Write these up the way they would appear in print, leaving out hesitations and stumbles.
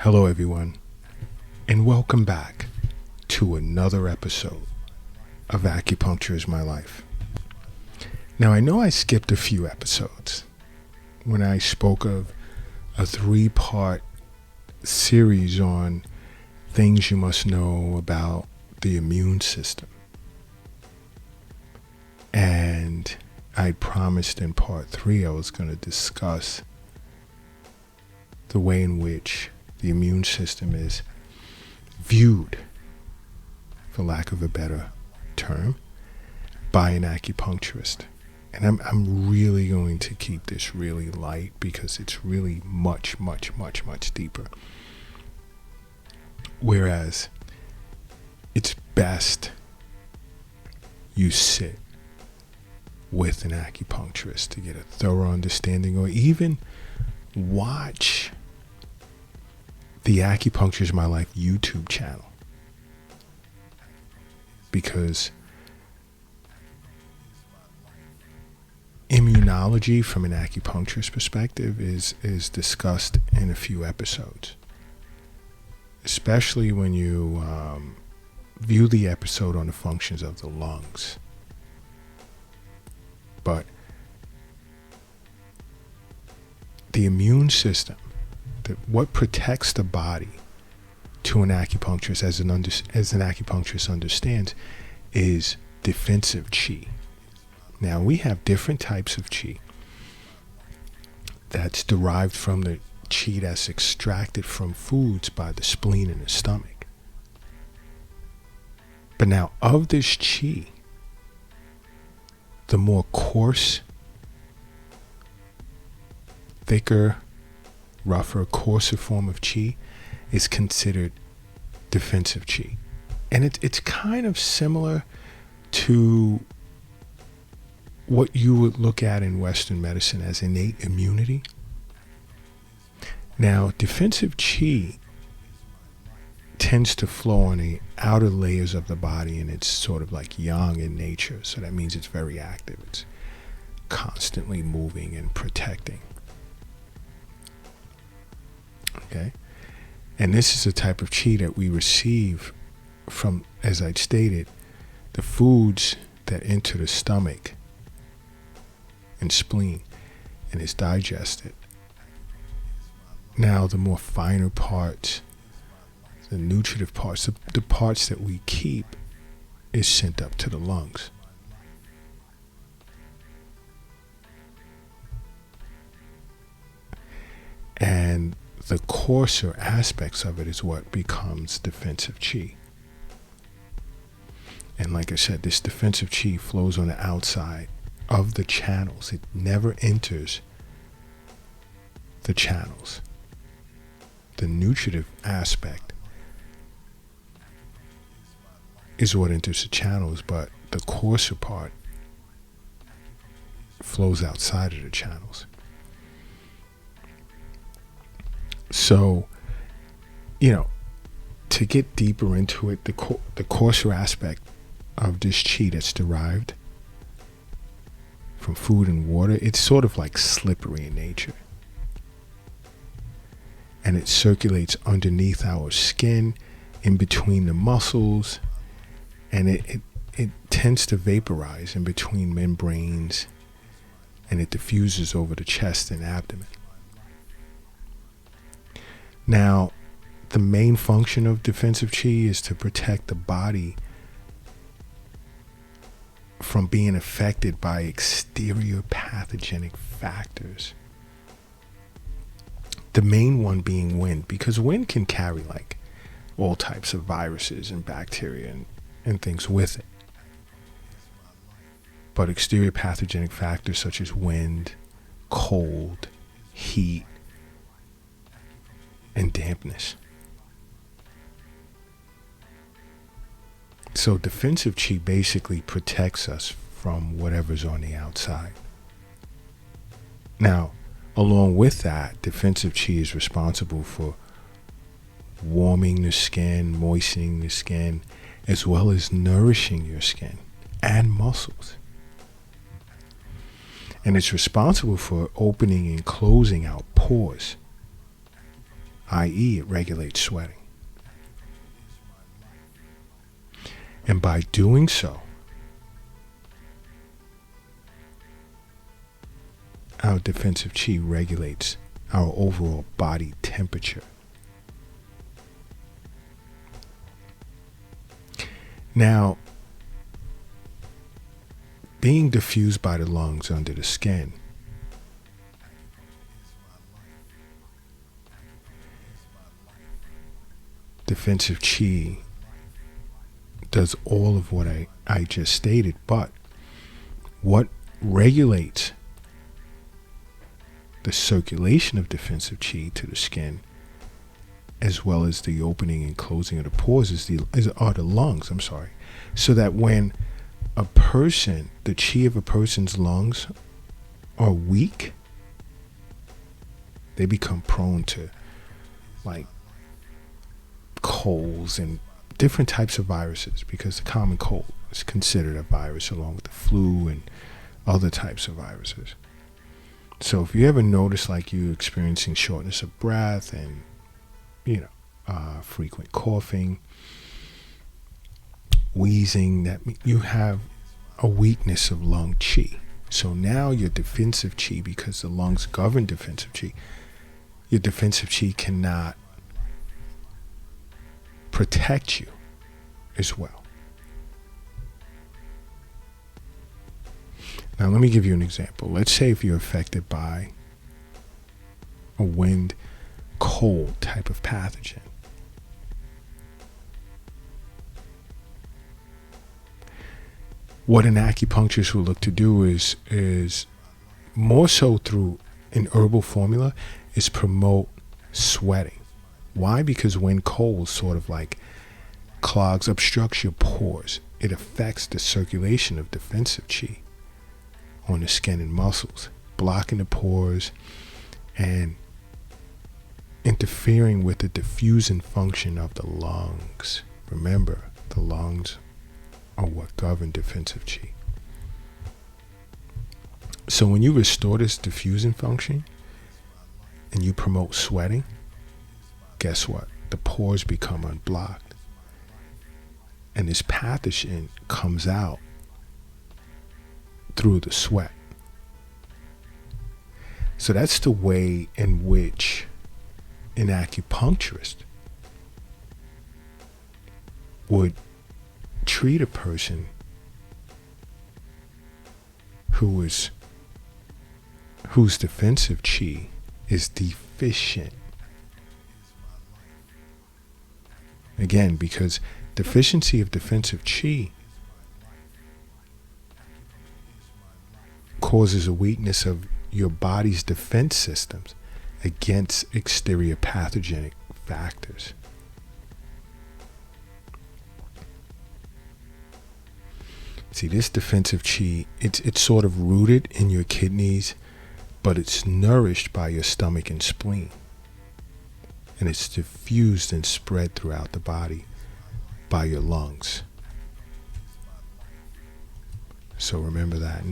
Hello, everyone, and welcome back to another episode of Acupuncture is My Life. Now, I know I skipped a few episodes when I spoke of a 3-part series on things you must know about the immune system. And I promised in part 3 I was going to discuss the way in which the immune system is viewed, for lack of a better term, by an acupuncturist. And I'm really going to keep this really light because it's really much deeper. Whereas it's best you sit with an acupuncturist to get a thorough understanding, or even watch the Acupuncture is My Life YouTube channel, because immunology from an acupuncturist perspective is discussed in a few episodes, especially when you view the episode on the functions of the lungs. But the immune system, what protects the body to an acupuncturist, as an acupuncturist understands, is defensive chi. Now, we have different types of chi that's derived from the chi that's extracted from foods by the spleen and the stomach. But now, of this chi, the more coarse, thicker, rougher, coarser form of chi is considered defensive chi. And it's kind of similar to what you would look at in Western medicine as innate immunity. Now, defensive chi tends to flow on the outer layers of the body, and it's sort of like yang in nature. So that means it's very active. It's constantly moving and protecting. Okay? And this is a type of chi that we receive from, as I stated, the foods that enter the stomach and spleen and is digested. Now, the more finer parts, the nutritive parts, the parts that we keep, is sent up to the lungs. And the coarser aspects of it is what becomes defensive chi. And like I said, this defensive chi flows on the outside of the channels. It never enters the channels. The nutritive aspect is what enters the channels, but the coarser part flows outside of the channels. So, to get deeper into it, the coarser aspect of this chi that's derived from food and water, it's sort of like slippery in nature. And it circulates underneath our skin, in between the muscles, and it tends to vaporize in between membranes, and it diffuses over the chest and abdomen. Now, the main function of defensive chi is to protect the body from being affected by exterior pathogenic factors. The main one being wind, because wind can carry like all types of viruses and bacteria and things with it. But exterior pathogenic factors such as wind, cold, heat, and dampness. So defensive chi basically protects us from whatever's on the outside. Now, along with that, defensive chi is responsible for warming the skin, moistening the skin, as well as nourishing your skin and muscles. And it's responsible for opening and closing out pores. i.e., it regulates sweating. And by doing so, our defensive chi regulates our overall body temperature. Now, being diffused by the lungs under the skin defensive chi does all of what I just stated, but what regulates the circulation of defensive chi to the skin, as well as the opening and closing of the pores, are the lungs, so that when a person, the chi of a person's lungs are weak, they become prone to like colds and different types of viruses, because the common cold is considered a virus along with the flu and other types of viruses. So if you ever notice like you experiencing shortness of breath and frequent coughing, wheezing, that you have a weakness of lung chi. So now your defensive chi, because the lungs govern defensive chi, your defensive chi cannot protect you as well. Now let me give you an example. Let's say if you're affected by a wind cold type of pathogen. What an acupuncturist will look to do is more so through an herbal formula, is promote sweating. Why? Because when cold sort of like clogs, obstructs your pores, it affects the circulation of defensive chi on the skin and muscles, blocking the pores and interfering with the diffusing function of the lungs. Remember, the lungs are what govern defensive chi. So when you restore this diffusing function and you promote sweating, guess what? The pores become unblocked, and this pathogen comes out through the sweat. So that's the way in which an acupuncturist would treat a person whose defensive chi is deficient. Again, because deficiency of defensive chi causes a weakness of your body's defense systems against exterior pathogenic factors. See, this defensive chi, it's sort of rooted in your kidneys, but it's nourished by your stomach and spleen. And it's diffused and spread throughout the body by your lungs. So remember that.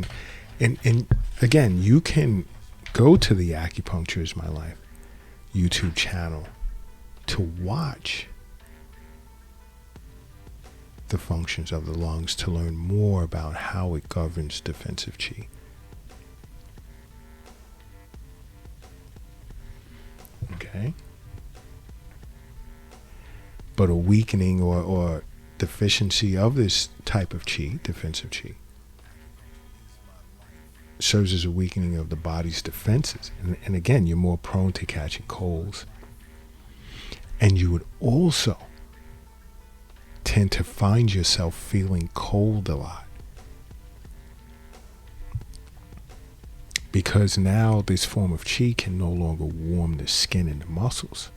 And again, you can go to the Acupuncture is My Life YouTube channel to watch the functions of the lungs, to learn more about how it governs defensive chi. Okay? But a weakening or deficiency of this type of chi, defensive chi, serves as a weakening of the body's defenses. And again, you're more prone to catching colds. And you would also tend to find yourself feeling cold a lot, because now this form of chi can no longer warm the skin and the muscles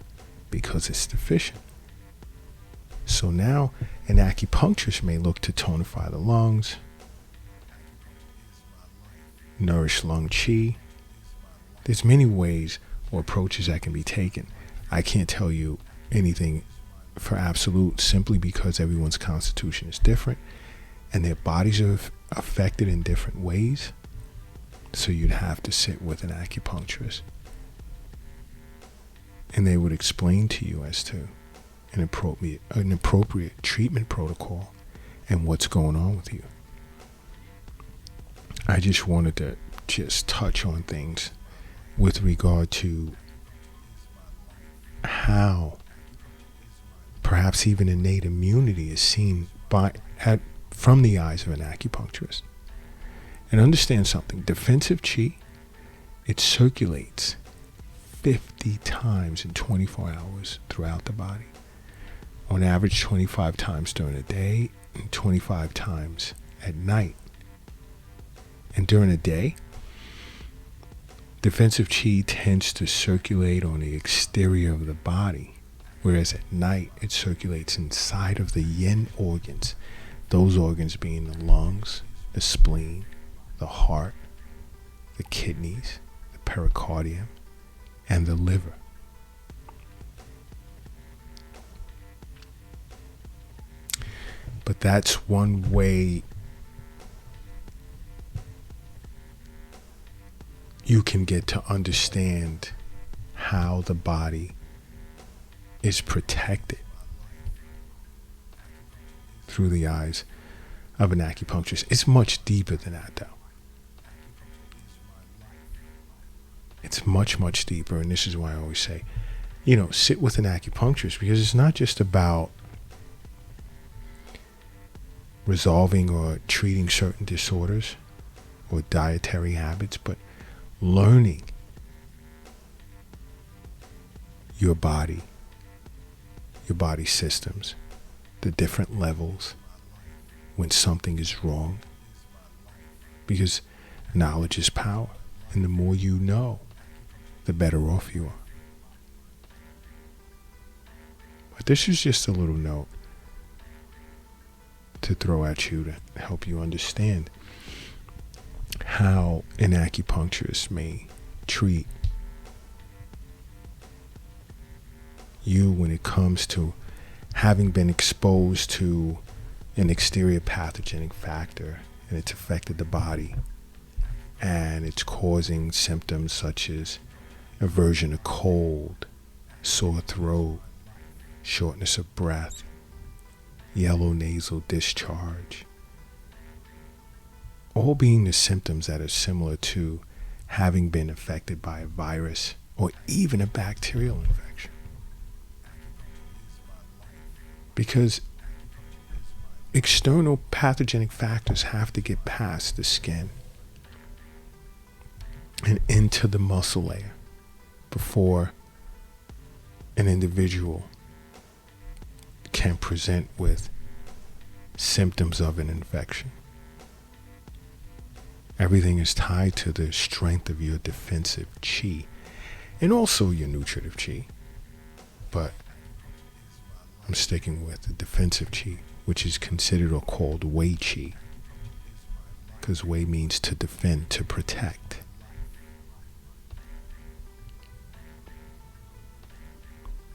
because it's deficient. So now an acupuncturist may look to tonify the lungs, nourish lung chi. There's many ways or approaches that can be taken. I can't tell you anything for absolute, simply because everyone's constitution is different and their bodies are affected in different ways. So you'd have to sit with an acupuncturist and they would explain to you as to an appropriate treatment protocol and what's going on with you. I just wanted to just touch on things with regard to how perhaps even innate immunity is seen from the eyes of an acupuncturist. And understand something, defensive chi, it circulates 50 times in 24 hours throughout the body. On average, 25 times during the day and 25 times at night. And during the day, defensive chi tends to circulate on the exterior of the body, whereas at night it circulates inside of the yin organs, those organs being the lungs, the spleen, the heart, the kidneys, the pericardium, and the liver. But that's one way you can get to understand how the body is protected through the eyes of an acupuncturist. It's much deeper than that, though. It's much, much deeper, and this is why I always say, sit with an acupuncturist, because it's not just about resolving or treating certain disorders or dietary habits, but learning your body systems, the different levels when something is wrong, because knowledge is power, and the more you know, the better off you are. But this is just a little note to throw at you to help you understand how an acupuncturist may treat you when it comes to having been exposed to an exterior pathogenic factor, and it's affected the body, and it's causing symptoms such as aversion to cold, sore throat, shortness of breath, yellow nasal discharge, all being the symptoms that are similar to having been affected by a virus or even a bacterial infection. Because external pathogenic factors have to get past the skin and into the muscle layer before an individual can present with symptoms of an infection. Everything is tied to the strength of your defensive chi and also your nutritive chi. But I'm sticking with the defensive chi, which is considered or called wei chi, because wei means to defend, to protect.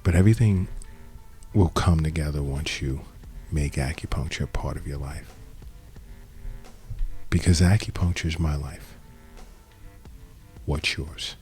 But everything will come together once you make acupuncture a part of your life. Because acupuncture is my life. What's yours?